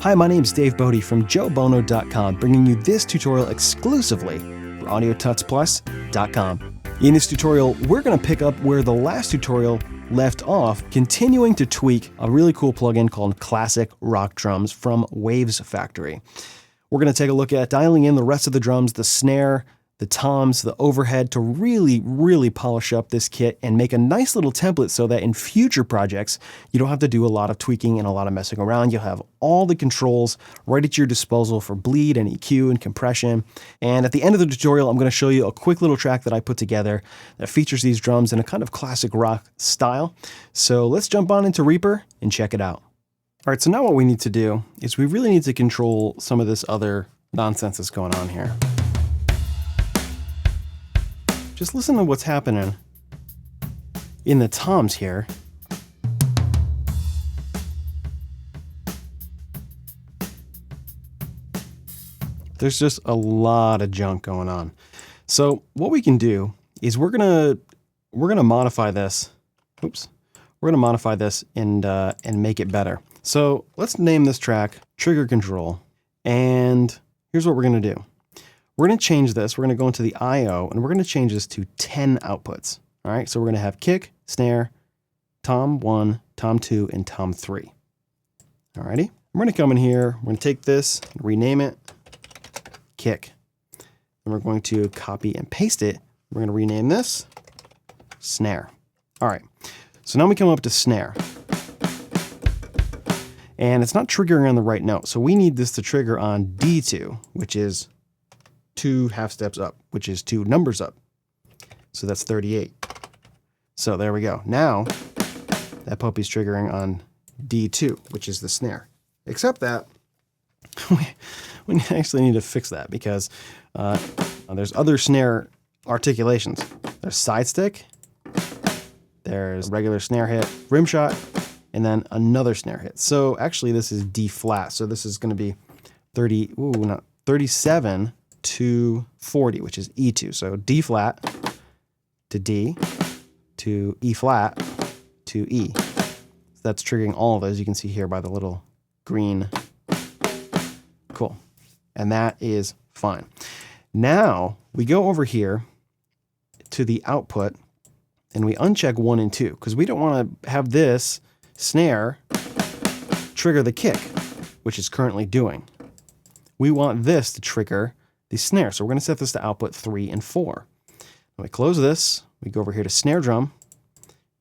Hi, my name is Dave Bode from joebono.com, bringing you this tutorial exclusively for Audiotutsplus.com. In this tutorial, we're going to pick up where the last tutorial left off, continuing to tweak a really cool plugin called Classic Rock Drums from WavesFactory. We're going to take a look at dialing in the rest of the drums, the snare, the toms, the overhead to really polish up this kit and make a nice little template so that in future projects, you don't have to do a lot of tweaking and a lot of messing around. You'll have all the controls right at your disposal for bleed and EQ and compression. And at the end of the tutorial, I'm going to show you a quick little track that I put together that features these drums in a kind of classic rock style. So let's jump on into Reaper and check it out. All right, so now what we need to do is we really need to control some of this other nonsense that's going on here. Just listen to what's happening in the toms here. There's just a lot of junk going on. So what we can do is we're gonna modify this. Oops. We're gonna modify this and make it better. So let's name this track Trigger Control. And here's what we're gonna do. We're going to change this. We're going to go into the I/O and we're going to change this to 10 outputs. All right. So we're going to have kick, snare, tom 1, tom 2, and tom 3. All righty. We're going to come in here. We're going to take this, rename it kick. And we're going to copy and paste it. We're going to rename this snare. All right. So now we come up to snare. And it's not triggering on the right note. So we need this to trigger on D2, which is 2 half steps up, which is 2 numbers up. So that's 38. So there we go. Now that puppy's triggering on D2, which is the snare. Except that we actually need to fix that because there's other snare articulations. There's side stick, there's regular snare hit, rim shot, and then another snare hit. So actually this is D flat. So this is going to be 37 to 40, which is E2. So D flat to D to E flat to E. So that's triggering all of those. You can see here by the little green. Cool. And that is fine. Now we go over here to the output and we uncheck 1 and 2 because we don't want to have this snare trigger the kick, which it's currently doing. We want this to trigger the snare. So we're going to set this to output 3 and 4. When we close this, we go over here to snare drum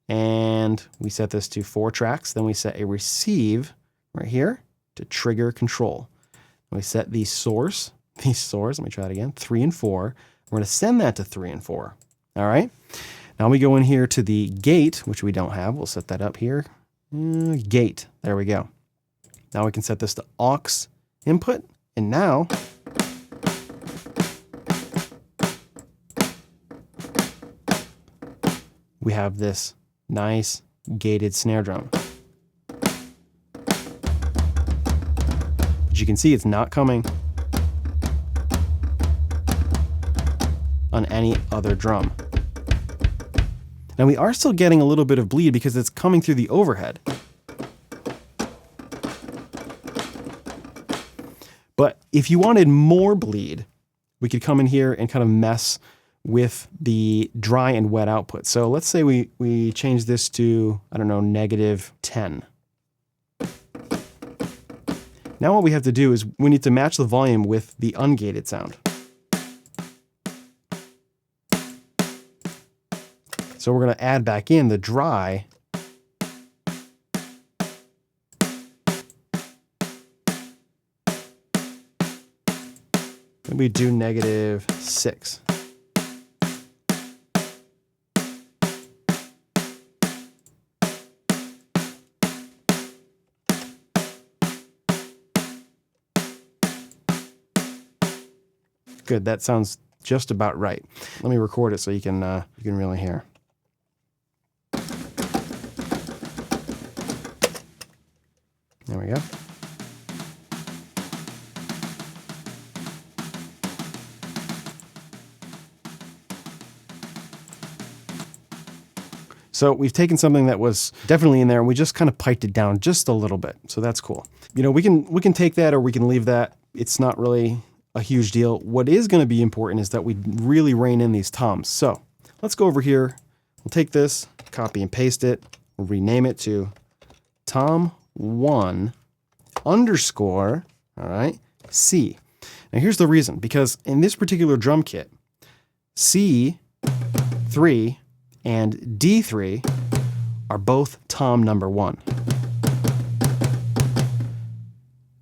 and we set this to 4 tracks. Then we set a receive right here to trigger control. And we set the source, let me try it again, 3 and 4. We're going to send that to 3 and 4. All right. Now we go in here to the gate, which we don't have. We'll set that up here. Gate. There we go. Now we can set this to aux input. And now we have this nice gated snare drum. But you can see it's not coming on any other drum. Now we are still getting a little bit of bleed because it's coming through the overhead. But if you wanted more bleed, we could come in here and kind of mess with the dry and wet output. So let's say we change this to, I don't know, -10. Now what we have to do is we need to match the volume with the ungated sound. So we're going to add back in the dry. And we do -6. Good, that sounds just about right. Let me record it so you can really hear. There we go. So we've taken something that was definitely in there and we just kind of piped it down just a little bit. So that's cool. You know, we can take that or we can leave that. It's not really a huge deal. What is going to be important is that we really rein in these toms. So let's go over here. We'll take this, copy and paste it. We'll rename it to Tom1 underscore, all right, C. Now here's the reason, because in this particular drum kit, C3 and D3 are both tom number 1.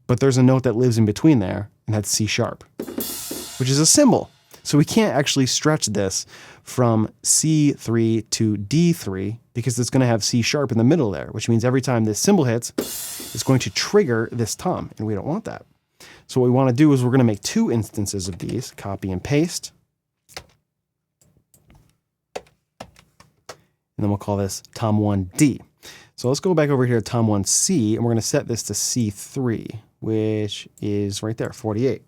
But there's a note that lives in between there, and that's C sharp, which is a symbol. So we can't actually stretch this from C3 to D3 because it's going to have C sharp in the middle there, which means every time this symbol hits, it's going to trigger this tom, and we don't want that. So what we want to do is we're going to make 2 instances of these, copy and paste. And then we'll call this Tom1D. So let's go back over here to Tom1C, and we're going to set this to C3, which is right there, 48.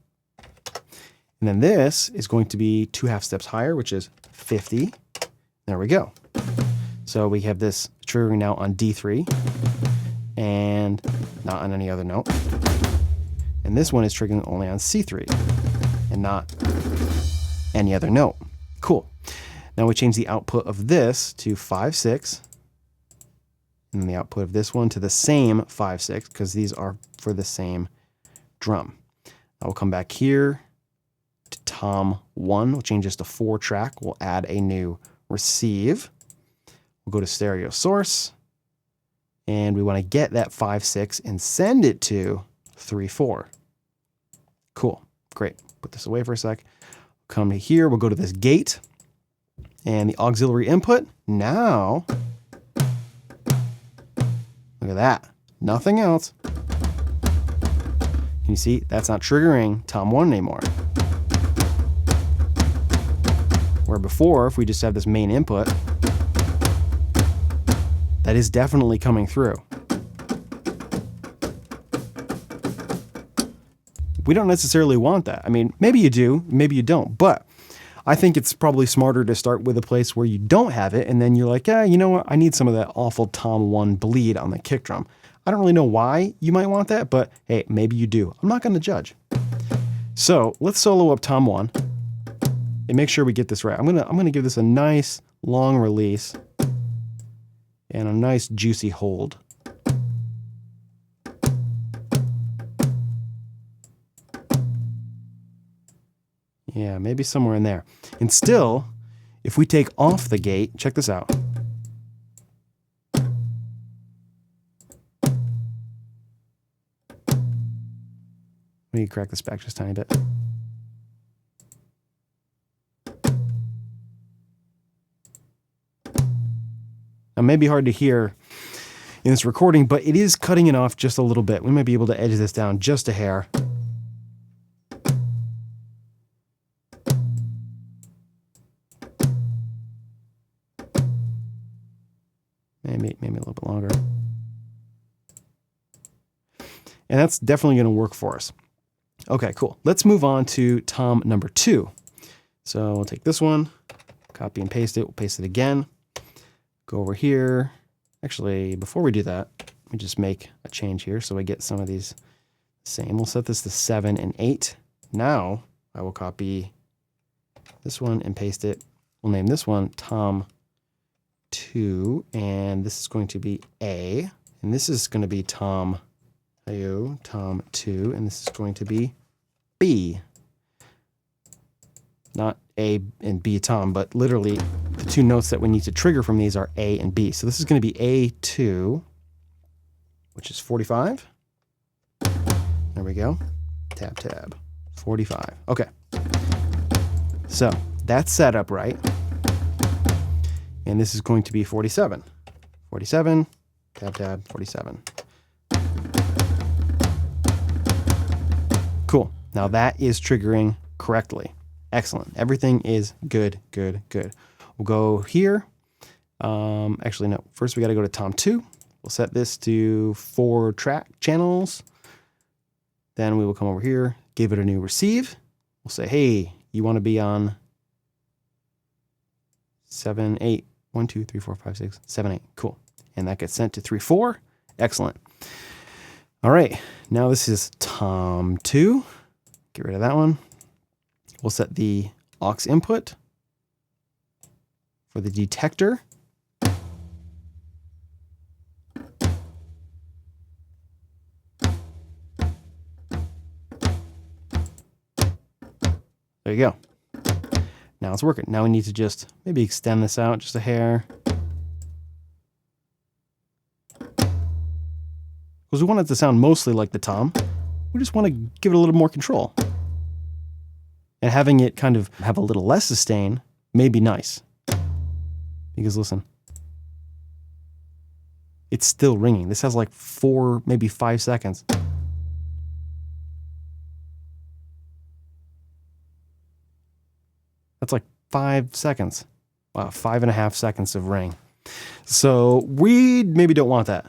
And then this is going to be 2 half steps higher, which is 50. There we go. So we have this triggering now on D3 and not on any other note. And this one is triggering only on C3 and not any other note. Cool. Now we change the output of this to 5/6, and then the output of this one to the same 5/6 because these are for the same drum. I will come back here to Tom1. We'll change this to 4-track. We'll add a new receive. We'll go to stereo source, and we want to get that 5/6 and send it to 3/4. Cool, great. Put this away for a sec. Come to here. We'll go to this gate. And the auxiliary input, now, look at that, nothing else. Can you see, that's not triggering Tom1 anymore. Where before, if we just have this main input, that is definitely coming through. We don't necessarily want that. I mean, maybe you do, maybe you don't, but I think it's probably smarter to start with a place where you don't have it, and then you're like, yeah, you know what? I need some of that awful Tom1 bleed on the kick drum. I don't really know why you might want that, but hey, maybe you do. I'm not going to judge. So let's solo up Tom1 and make sure we get this right. I'm gonna give this a nice long release and a nice juicy hold. Yeah, maybe somewhere in there. And still, if we take off the gate, check this out. Let me crack this back just a tiny bit. Now, it may be hard to hear in this recording, but it is cutting it off just a little bit. We might be able to edge this down just a hair. Maybe a little bit longer. And that's definitely going to work for us. Okay, cool. Let's move on to Tom number 2. So we'll take this one, copy and paste it. We'll paste it again. Go over here. Actually, before we do that, let me just make a change here so I get some of these same. We'll set this to 7 and 8. Now I will copy this one and paste it. We'll name this one Tom 2, and this is going to be A, and this is going to be Tom 2, and this is going to be B. Not A and B Tom, but literally the 2 notes that we need to trigger from these are A and B. So this is going to be A2, which is 45. There we go. Tab, tab. 45. Okay. So that's set up right. And this is going to be 47. 47, tab, tab, 47. Cool. Now that is triggering correctly. Excellent. Everything is good, good, good. We'll go here. Actually, no. First, we got to go to Tom 2. We'll set this to 4 track channels. Then we will come over here, give it a new receive. We'll say, hey, you want to be on 7, 8. 1, 2, 3, 4, 5, 6, 7, 8. Cool. And that gets sent to 3, 4. Excellent. All right. Now this is Tom 2. Get rid of that one. We'll set the aux input for the detector. There you go. Now it's working. Now we need to just maybe extend this out just a hair. Because we want it to sound mostly like the tom. We just want to give it a little more control. And having it kind of have a little less sustain may be nice. Because listen, it's still ringing. This has like 4, maybe 5 seconds. That's like 5 seconds. Wow, 5.5 seconds of ring. So we maybe don't want that.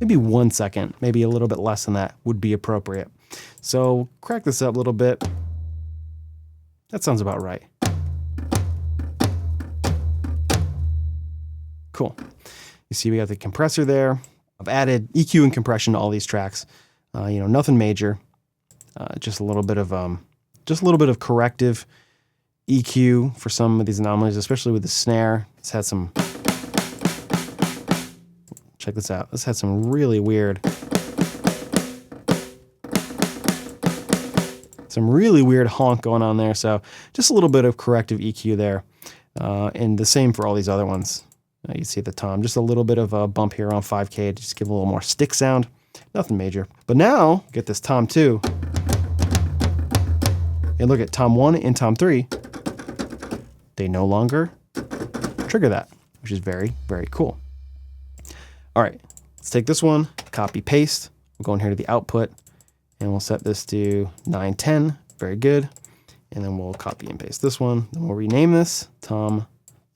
Maybe 1 second, maybe a little bit less than that would be appropriate. So crack this up a little bit. That sounds about right. Cool. You see we got the compressor there. I've added EQ and compression to all these tracks. Nothing major. Just a little bit of corrective EQ for some of these anomalies, especially with the snare. It's had some. Check this out. This had some really weird honk going on there. So just a little bit of corrective EQ there. And the same for all these other ones. You see the tom, just a little bit of a bump here on 5K to just give a little more stick sound. Nothing major. But now, get this Tom 2. And look at Tom 1 and Tom 3. They no longer trigger that, which is very, very cool. All right, let's take this one, copy, paste. We'll go in here to the output, and we'll set this to 910. Very good. And then we'll copy and paste this one. Then we'll rename this Tom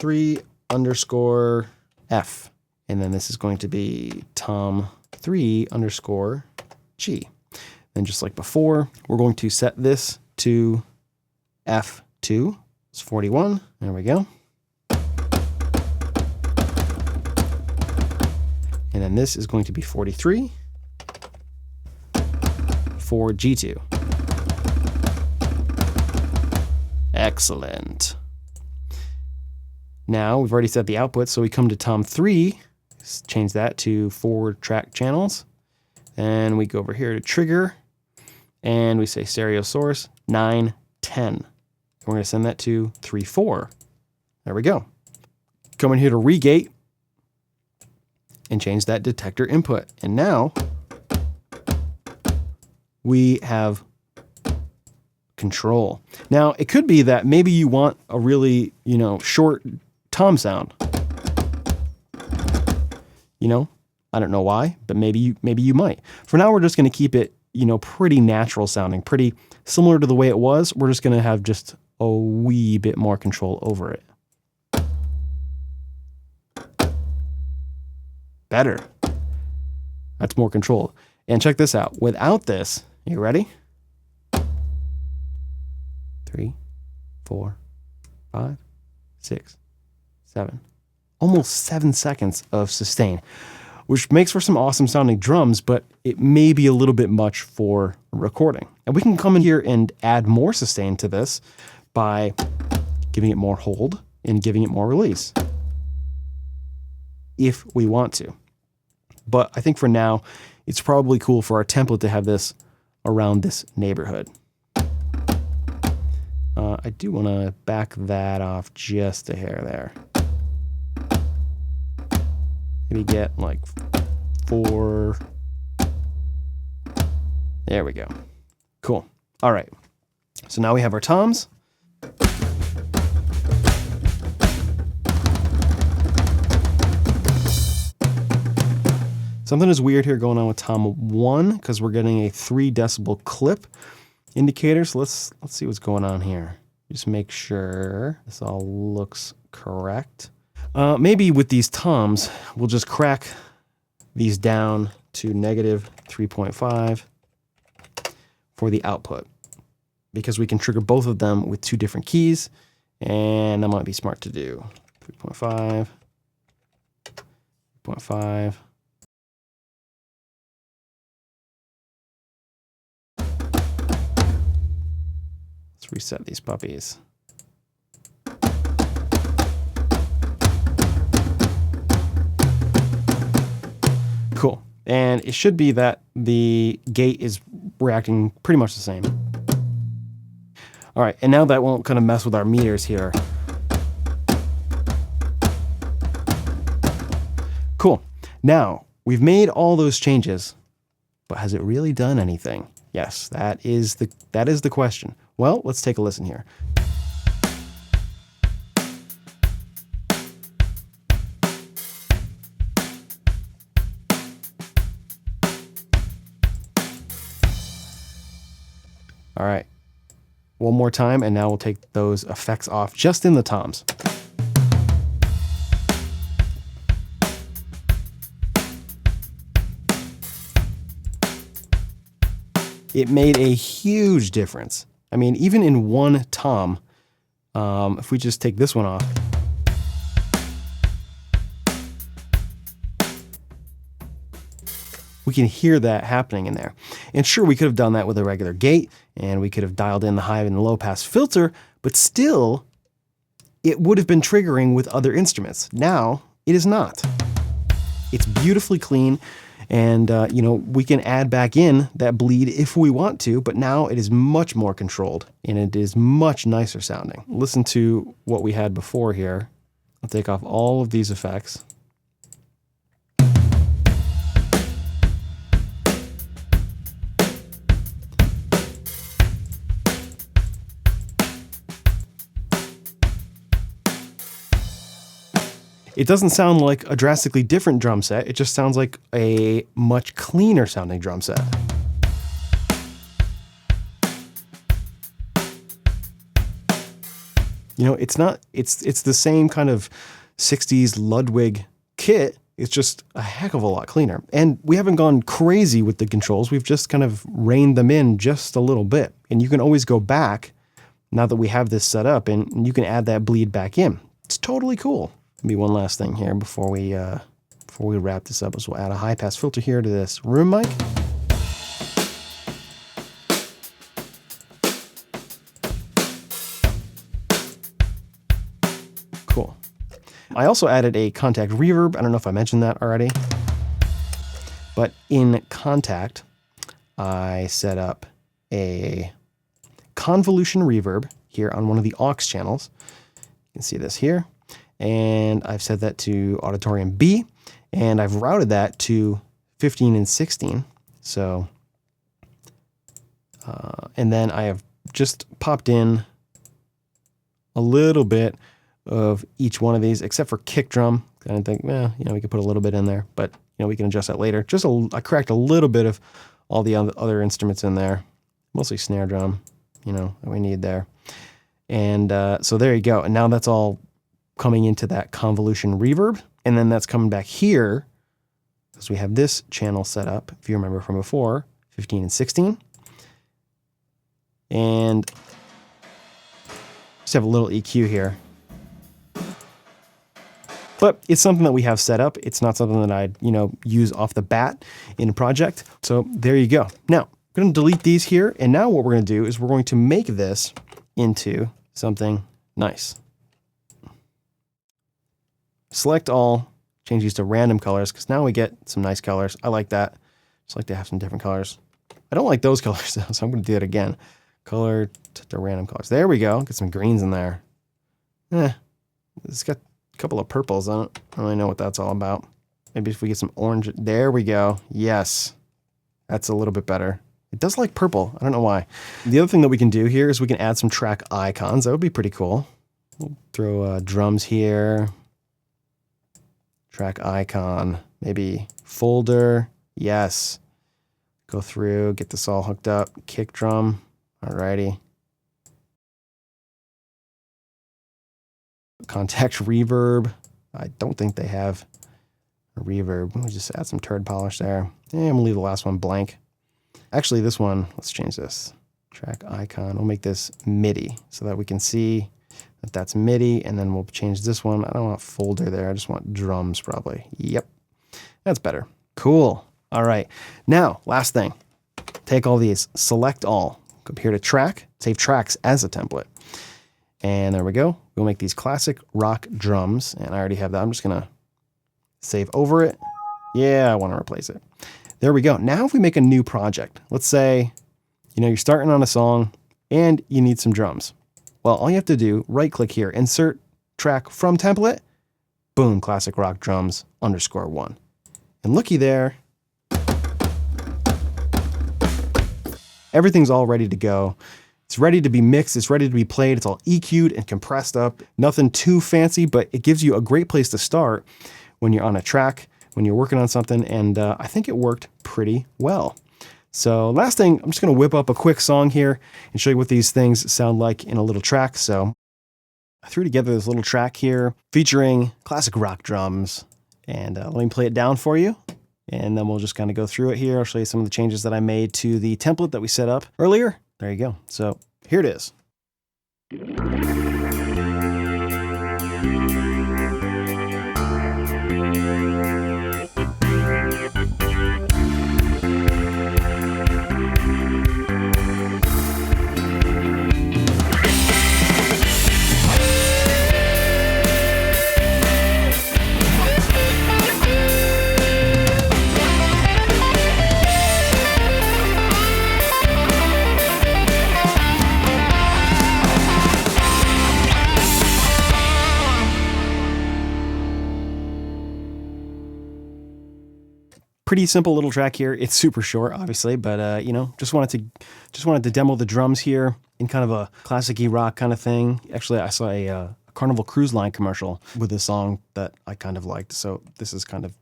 3 _ F. And then this is going to be Tom 3 _ G. Then just like before, we're going to set this to F2. It's 41. There we go. And then this is going to be 43 for G2. Excellent. Now we've already set the output, so we come to Tom 3, change that to 4 track channels, and we go over here to trigger, and we say stereo source 910. We're going to send that to 3, 4. There we go. Come in here to regate and change that detector input. And now we have control. Now it could be that maybe you want a really, short tom sound. I don't know why, but maybe you might. For now, we're just going to keep it, pretty natural sounding, pretty similar to the way it was. We're just going to have just a wee bit more control over it. Better. That's more control. And check this out. Without this, you ready? 3, 4, 5, 6, 7. Almost 7 seconds of sustain, which makes for some awesome sounding drums, but it may be a little bit much for recording. And we can come in here and add more sustain to this by giving it more hold and giving it more release, if we want to. But I think for now, it's probably cool for our template to have this around this neighborhood. I do want to back that off just a hair there. Maybe get like 4. There we go. Cool. All right. So now we have our toms. Something is weird here going on with Tom 1 because we're getting a 3 decibel clip indicator. So let's see what's going on here. Just make sure this all looks correct. Maybe with these toms, we'll just crack these down to -3.5 for the output, because we can trigger both of them with 2 different keys, And that might be smart to do. 3.5, 3.5. Let's reset these puppies. Cool. And it should be that the gate is reacting pretty much the same. All right, and now that won't kind of mess with our meters here. Cool. Now, we've made all those changes, but has it really done anything? Yes, that is the question. Well, let's take a listen here. All right, one more time, and now we'll take those effects off just in the toms. It made a huge difference. I mean, even in one tom, if we just take this one off, we can hear that happening in there. And sure, we could have done that with a regular gate, and we could have dialed in the high and low pass filter, but still, it would have been triggering with other instruments. Now, it is not. It's beautifully clean, and you know, we can add back in that bleed if we want to, but now it is much more controlled, and it is much nicer sounding. Listen to what we had before here. I'll take off all of these effects. It doesn't sound like a drastically different drum set. It just sounds like a much cleaner sounding drum set. You know, it's the same kind of 60s Ludwig kit. It's just a heck of a lot cleaner. And we haven't gone crazy with the controls. We've just kind of reined them in just a little bit. And you can always go back now that we have this set up, and you can add that bleed back in. It's totally cool. Maybe one last thing here before we wrap this up is we'll add a high pass filter here to this room mic. Cool. I also added a contact reverb. I don't know if I mentioned that already, but in Contact, I set up a convolution reverb here on one of the aux channels. You can see this here. And I've set that to Auditorium B, and I've routed that to 15 and 16. So, and then I have just popped in a little bit of each one of these, except for kick drum. I think, well, you know, we could put a little bit in there, but you know, we can adjust that later. I cracked a little bit of all the other instruments in there, mostly snare drum, you know, that we need there. And so there you go. And now that's all coming into that convolution reverb, and then that's coming back here because we have this channel set up, if you remember from before, 15 and 16. And just have a little EQ here. But it's something that we have set up. It's not something that I'd, you know, use off the bat in a project. So there you go. Now, I'm going to delete these here, and now what we're going to do is we're going to make this into something nice. Select all, change these to random colors, because now we get some nice colors. I like that. Just like to have some different colors. I don't like those colors though, so I'm going to do it again. Color to random colors. There we go. Get some greens in there. It's got a couple of purples on it. I don't really know what that's all about. Maybe if we get some orange. There we go. Yes. That's a little bit better. It does like purple. I don't know why. The other thing that we can do here is we can add some track icons. That would be pretty cool. We'll throw drums here. Track icon, maybe folder, yes. Go through, get this all hooked up, kick drum, alrighty. Contact reverb, I don't think they have a reverb. We'll just add some turd polish there. And we'll leave the last one blank. Actually, this one, let's change this. Track icon, we'll make this MIDI so that we can see that's MIDI, and then we'll change this one. I don't want folder there. I just want drums probably. Yep, that's better. Cool. All right. Now, last thing. Take all these, select all, go up here to track, save tracks as a template. And there we go. We'll make these classic rock drums, and I already have that. I'm just gonna save over it. Yeah, I want to replace it. There we go. Now if we make a new project, let's say, you're starting on a song and you need some drums. Well, all you have to do, right click here, insert track from template, boom, classic rock drums _1. And looky there, everything's all ready to go. It's ready to be mixed, it's ready to be played, it's all EQ'd and compressed up. Nothing too fancy, but it gives you a great place to start when you're on a track, when you're working on something, and I think it worked pretty well. So last thing, I'm just gonna whip up a quick song here and show you what these things sound like in a little track. So I threw together this little track here featuring classic rock drums, and let me play it down for you. And then we'll just kind of go through it here. I'll show you some of the changes that I made to the template that we set up earlier. There you go. So here it is. Pretty simple little track here. It's super short, obviously, but just wanted to demo the drums here in kind of a classic-y rock kind of thing. Actually, I saw a Carnival Cruise Line commercial with a song that I kind of liked, so this is kind of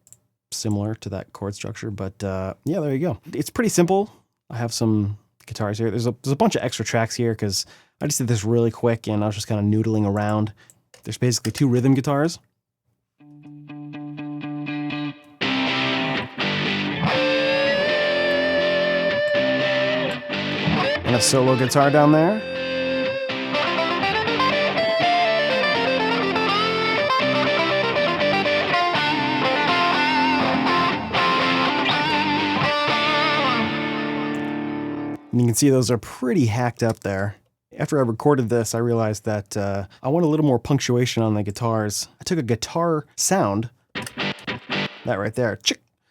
similar to that chord structure. But yeah, there you go. It's pretty simple. I have some guitars here. There's a bunch of extra tracks here because I just did this really quick and I was just kind of noodling around. There's basically 2 rhythm guitars. And a solo guitar down there. And you can see those are pretty hacked up there. After I recorded this, I realized that I want a little more punctuation on the guitars. I took a guitar sound, that right there,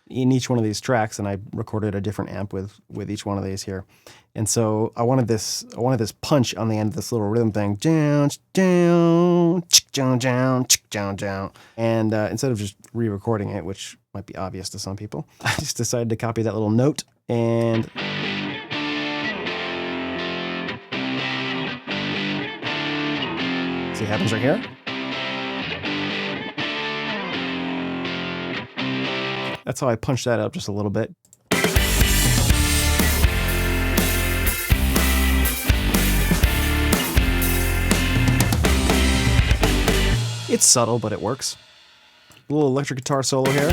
in each one of these tracks, and I recorded a different amp with each one of these here. And so I wanted this punch on the end of this little rhythm thing. Down, down, down, down, down, down. And instead of just re-recording it, which might be obvious to some people, I just decided to copy that little note and see what happens right here. That's how I punched that up just a little bit. It's subtle, but it works. A little electric guitar solo here.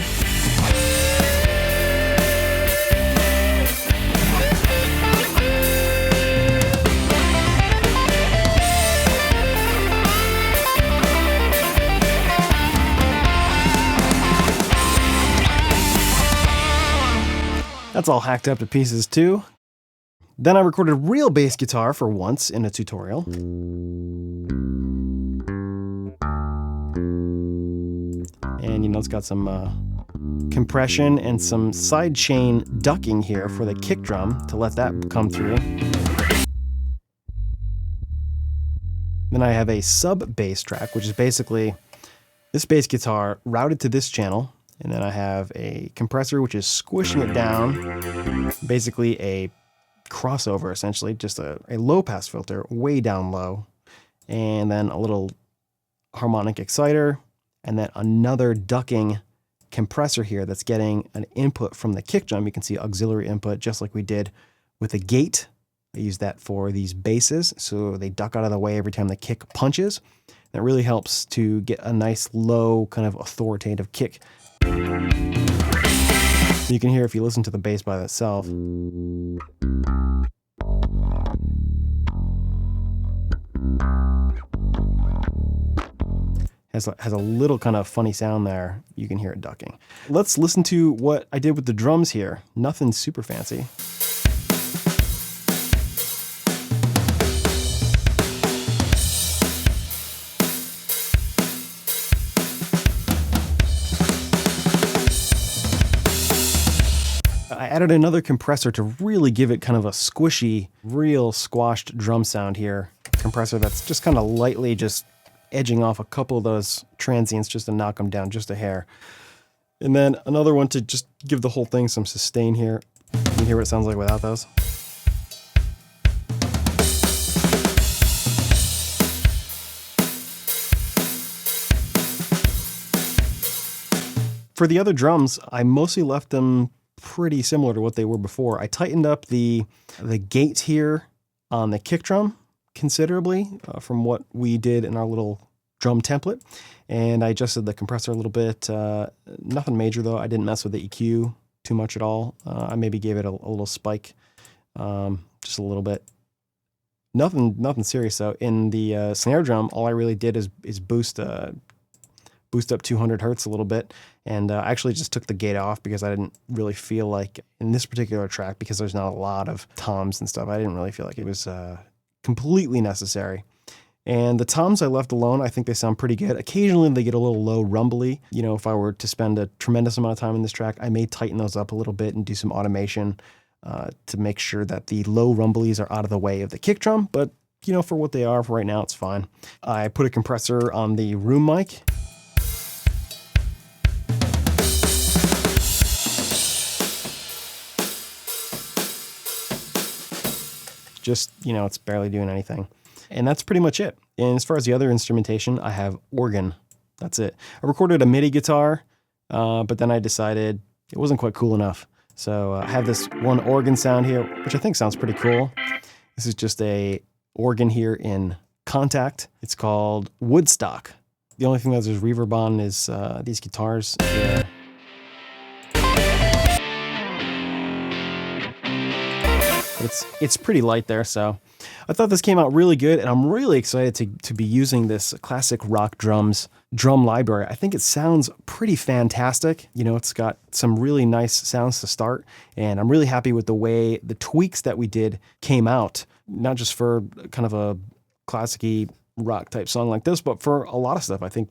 That's all hacked up to pieces too. Then I recorded real bass guitar for once in a tutorial. And it's got some compression and some sidechain ducking here for the kick drum to let that come through. Then I have a sub bass track, which is basically this bass guitar routed to this channel. And then I have a compressor, which is squishing it down. Basically a crossover, essentially, just a low pass filter, way down low. And then a little harmonic exciter. And then another ducking compressor here that's getting an input from the kick drum. You can see auxiliary input, just like we did with the gate. I use that for these basses, so they duck out of the way every time the kick punches. That really helps to get a nice low kind of authoritative kick. You can hear if you listen to the bass by itself. has a little kind of funny sound there. You can hear it ducking. Let's listen to what I did with the drums here. Nothing super fancy. I added another compressor to really give it kind of a squishy, real squashed drum sound here. Compressor that's just kind of lightly just edging off a couple of those transients just to knock them down just a hair. And then another one to just give the whole thing some sustain here. You can hear what it sounds like without those. For the other drums, I mostly left them pretty similar to what they were before. I tightened up the gate here on the kick drum considerably from what we did in our little drum template, and I adjusted the compressor a little bit. Nothing major though. I didn't mess with the EQ too much at all. I maybe gave it a little spike, just a little bit. Nothing serious though. In the snare drum, all I really did is boost up 200 hertz a little bit, and I actually just took the gate off because I didn't really feel like in this particular track, because there's not a lot of toms and stuff, I didn't really feel like it was completely necessary. And the toms I left alone. I think they sound pretty good. Occasionally they get a little low rumbly. You know, if I were to spend a tremendous amount of time in this track, I may tighten those up a little bit and do some automation to make sure that the low rumblies are out of the way of the kick drum. But you know, for what they are, for right now, it's fine. I put a compressor on the room mic. Just, you know, it's barely doing anything. And that's pretty much it. And as far as the other instrumentation, I have organ. That's it. I recorded a MIDI guitar, but then I decided it wasn't quite cool enough. So I have this one organ sound here, which I think sounds pretty cool. This is just a organ here in Contact. It's called Woodstock. The only thing that there's reverb on is these guitars here. It's pretty light there, so I thought this came out really good, and I'm really excited to be using this classic rock drums drum library. I think it sounds pretty fantastic. You know, it's got some really nice sounds to start, and I'm really happy with the way the tweaks that we did came out, not just for kind of a classic-y rock type song like this, but for a lot of stuff. I think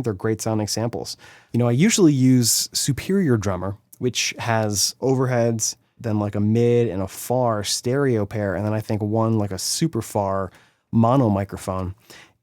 they're great sounding samples. You know, I usually use Superior Drummer, which has overheads, then like a mid and a far stereo pair, and then I think one like a super far mono microphone.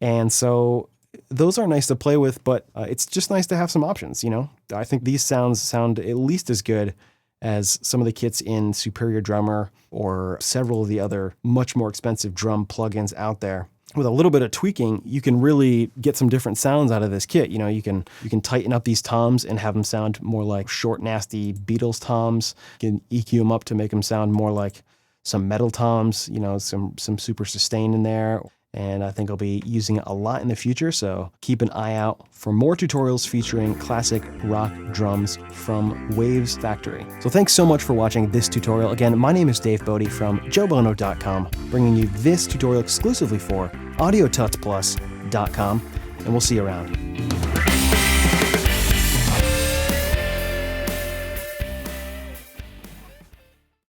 And so those are nice to play with, but it's just nice to have some options, you know? I think these sounds sound at least as good as some of the kits in Superior Drummer or several of the other much more expensive drum plugins out there. With a little bit of tweaking, you can really get some different sounds out of this kit. You know, you can tighten up these toms and have them sound more like short, nasty Beatles toms. You can EQ them up to make them sound more like some metal toms, you know, some super sustain in there. And I think I'll be using it a lot in the future, so keep an eye out for more tutorials featuring classic rock drums from WavesFactory. So thanks so much for watching this tutorial. Again, my name is Dave Bode from joebono.com, bringing you this tutorial exclusively for Audiotutsplus.com, and we'll see you around.